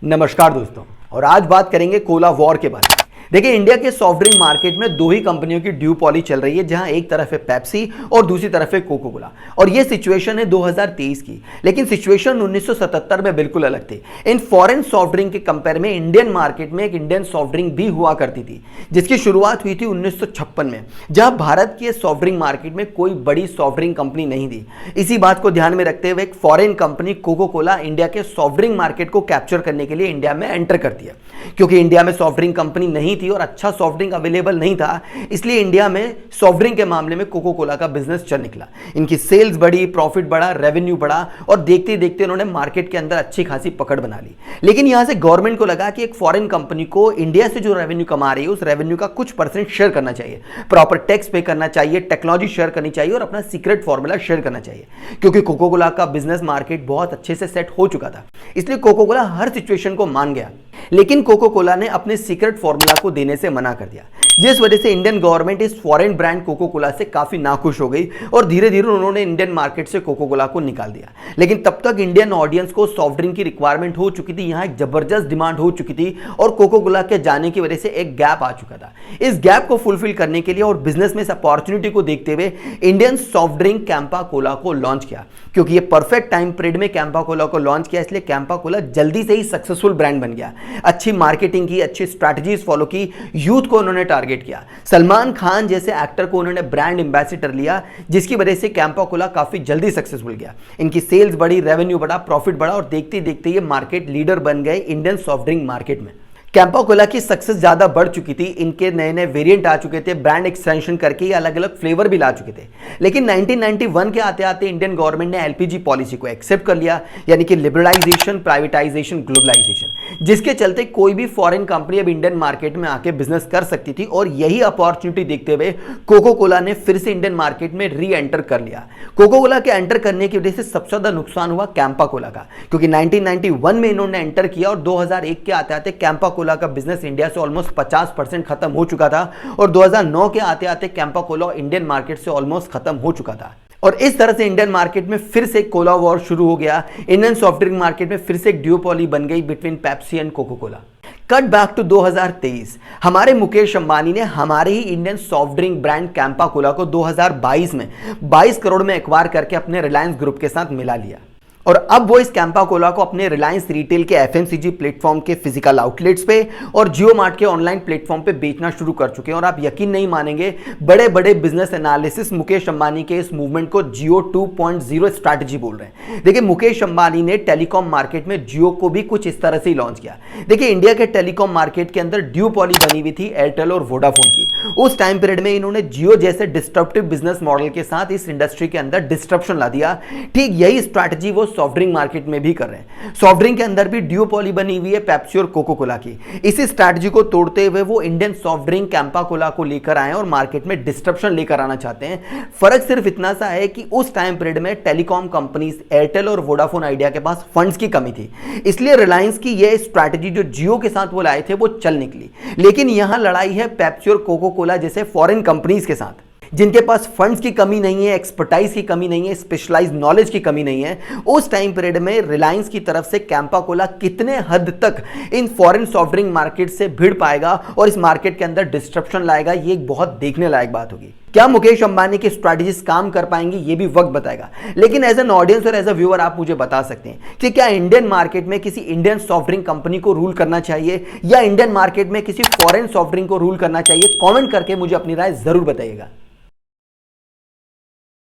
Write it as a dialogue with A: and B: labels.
A: नमस्कार दोस्तों, और आज बात करेंगे कोला वॉर के बारे में। देखिए, इंडिया के सॉफ्ट ड्रिंक मार्केट में दो ही कंपनियों की ड्यूपोली चल रही है, जहां एक तरफ है पेप्सी और दूसरी तरफ है कोको कोला। और ये सिचुएशन है 2023 की, लेकिन सिचुएशन 1977 में बिल्कुल अलग थी। इन फॉरेन सॉफ्ट ड्रिंक के कंपेयर में इंडियन मार्केट में एक इंडियन सॉफ्ट ड्रिंक भी हुआ करती थी, जिसकी शुरुआत हुई थी 1956 में, जहां भारत के सॉफ्ट ड्रिंक मार्केट में कोई बड़ी सॉफ्ट ड्रिंक कंपनी नहीं थी। इसी बात को ध्यान में रखते हुए एक foreign company Coca Cola India के सॉफ्ट ड्रिंक मार्केट को कैप्चर करने के लिए इंडिया में एंटर करती है। क्योंकि इंडिया में सॉफ्ट ड्रिंक कंपनी नहीं थी और अच्छा सॉफ्ट ड्रिंक अवेलेबल नहीं था, इसलिए इंडिया में सॉफ्ट ड्रिंक के मामले में कोको कोला का बिजनेस चल निकला। इनकी सेल्स बढ़ी, प्रॉफिट बढ़ा, रेवेन्यू बढ़ा और देखते ही देखते उन्होंने मार्केट के अंदर अच्छी खासी पकड़ बना ली। लेकिन यहां से गवर्नमेंट को लगा कि एक फॉरेन कंपनी को इंडिया से जो रेवेन्यू कमा रही है उस रेवेन्यू का कुछ परसेंट शेयर करना चाहिए, प्रॉपर टैक्स पे करना चाहिए, टेक्नोलॉजी शेयर करनी चाहिए और अपना सीक्रेट फॉर्मूला शेयर करना चाहिए। क्योंकि कोको कोला का बिजनेस मार्केट बहुत अच्छे से सेट हो चुका था, इसलिए कोको कोला हर सिचुएशन को मान गया। लेकिन कोको कोला ने अपने सीक्रेट फॉर्मूला को देने से मना कर दिया, जिस वजह से इंडियन गवर्नमेंट इस फॉरेन ब्रांड कोको कोला से काफी नाखुश हो गई और धीरे धीरे उन्होंने इंडियन मार्केट से कोको कोला को निकाल दिया। लेकिन तब तक इंडियन ऑडियंस को सॉफ्ट ड्रिंक की रिक्वायरमेंट हो चुकी थी, यहां एक जबरदस्त डिमांड हो चुकी थी और कोको कोला के जाने की वजह से एक गैप आ चुका था। इस गैप को फुलफिल करने के लिए और बिजनेस में इस अपॉर्चुनिटी को देखते हुए Indian soft drink Campa Cola को लॉन्च किया। क्योंकि ये परफेक्ट टाइम पीरियड में कैंपा कोला को लॉन्च किया, इसलिए कैंपा कोला जल्दी से ही सक्सेसफुल ब्रांड बन गया। अच्छी मार्केटिंग की, अच्छी स्ट्रैटेजीज फॉलो की, यूथ को उन्होंने टारगेट किया। सलमान खान जैसे एक्टर को उन्होंने ब्रांड एम्बेसडर लिया, जिसकी वजह से कैंपा कोला काफी जल्दी सक्सेसफुल गया। इनकी सेल्स बढ़ी, रेवेन्यू बढ़ा, प्रॉफिट बढ़ा और देखते देखते ये मार्केट लीडर बन गए इंडियन सॉफ्ट ड्रिंक मार्केट में। कैंपा कोला की सक्सेस ज्यादा बढ़ चुकी थी, इनके नए नए वेरिएंट आ चुके थे, ब्रांड एक्सटेंशन करके ये अलग अलग फ्लेवर भी ला चुके थे। लेकिन 1991 के आते आते इंडियन गवर्नमेंट ने एलपीजी पॉलिसी को एक्सेप्ट कर लिया, यानी कि लिबरलाइजेशन, प्राइवेटाइजेशन, ग्लोबलाइजेशन, जिसके चलते कोई भी फॉरेन कंपनी अब इंडियन मार्केट में आके बिजनेस कर सकती थी। और यही अपॉर्चुनिटी देखते हुए कोको कोला ने फिर से इंडियन मार्केट में री एंटर कर लिया। कोको कोला के एंटर करने की वजह से सबसे ज्यादा नुकसान हुआ कैंपा कोला का, क्योंकि 1991 में इन्होंने एंटर किया और 2001 के आते आते कैंपा कोला का बिजनेस इंडिया से ऑलमोस्ट 50% खत्म हो चुका था और 2009 के आते आते कैंपा कोला इंडियन मार्केट से ऑलमोस्ट खत्म हो चुका था। और इस तरह से इंडियन मार्केट में फिर से कोला वॉर शुरू हो गया। इंडियन सॉफ्ट ड्रिंक मार्केट में फिर से एक ड्यूपोली बन गई between Pepsi and Coca Cola. Cut back to 2023, हमारे मुकेश अंबानी ने हमारे ही Indian soft drink brand Campa Cola को 2022 में 22 करोड़ में एक्वायर करके अपने रिलायंस ग्रुप के साथ मिला लिया। और अब वो इस कैंपा कोला को अपने रिलायंस रिटेल के एफएमसीजी प्लेटफॉर्म के फिजिकल आउटलेट्स पे और जियो मार्ट के ऑनलाइन प्लेटफॉर्म पे बेचना शुरू कर चुके हैं। और आप यकीन नहीं मानेंगे, बड़े बड़े बिजनेस एनालिसिस मुकेश अंबानी के इस मूवमेंट को जियो 2.0 स्ट्रैटेजी बोल रहे हैं। देखिए, मुकेश अंबानी ने टेलीकॉम मार्केट में जियो को भी कुछ इस तरह से ही लॉन्च किया। देखिए, इंडिया के टेलीकॉम मार्केट के अंदर ड्यूपोली बनी हुई थी एयरटेल और वोडाफोन की। उस टाइम पीरियड में इन्होंने जियो जैसे डिस्ट्रप्टिव बिजनेस मॉडल के साथ इस इंडस्ट्री के अंदर डिस्ट्रप्शन ला दिया। ठीक यही स्ट्रैटेजी वो सॉफ्ट ड्रिंक मार्केट में भी कर रहे हैं। सॉफ्ट ड्रिंक के अंदर भी ड्यूपोली बनी हुई है पेप्सी और कोको कोला की। इसी स्ट्रैटेजी को तोड़ते हुए वो Indian soft drink Campa Cola को लेकर आए और मार्केट में डिस्ट्रप्शन लेकर आना चाहते हैं। फर्क सिर्फ इतना सा है कि उस टाइम पीरियड में टेलीकॉम कंपनीज एयरटेल और वोडाफोन आइडिया के पास फंड्स की कमी थी, इसलिए रिलायंस की यह स्ट्रैटेजी जो जियो के साथ वो लाए थे वो चल निकली। लेकिन यहां लड़ाई है पेप्सी और कोको कोला जैसे फॉरेन कंपनीज के साथ, जिनके पास फंड्स की कमी नहीं है, एक्सपर्टाइज की कमी नहीं है, स्पेशलाइज्ड नॉलेज की कमी नहीं है। उस टाइम पीरियड में रिलायंस की तरफ से कैंपा कोला कितने हद तक in foreign soft drink market से भिड़ पाएगा और इस मार्केट के अंदर डिस्ट्रप्शन लाएगा, ये एक बहुत देखने लायक बात होगी। क्या मुकेश अंबानी की स्ट्रैटेजीज काम कर पाएंगी, ये भी वक्त बताएगा। लेकिन एज एन ऑडियंस और एज अ व्यूअर आप मुझे बता सकते हैं कि क्या इंडियन मार्केट में किसी इंडियन सॉफ्ट ड्रिंक कंपनी को रूल करना चाहिए या इंडियन मार्केट में किसी फॉरेन सॉफ्ट ड्रिंक को रूल करना चाहिए? कमेंट करके मुझे अपनी राय जरूर बताइएगा।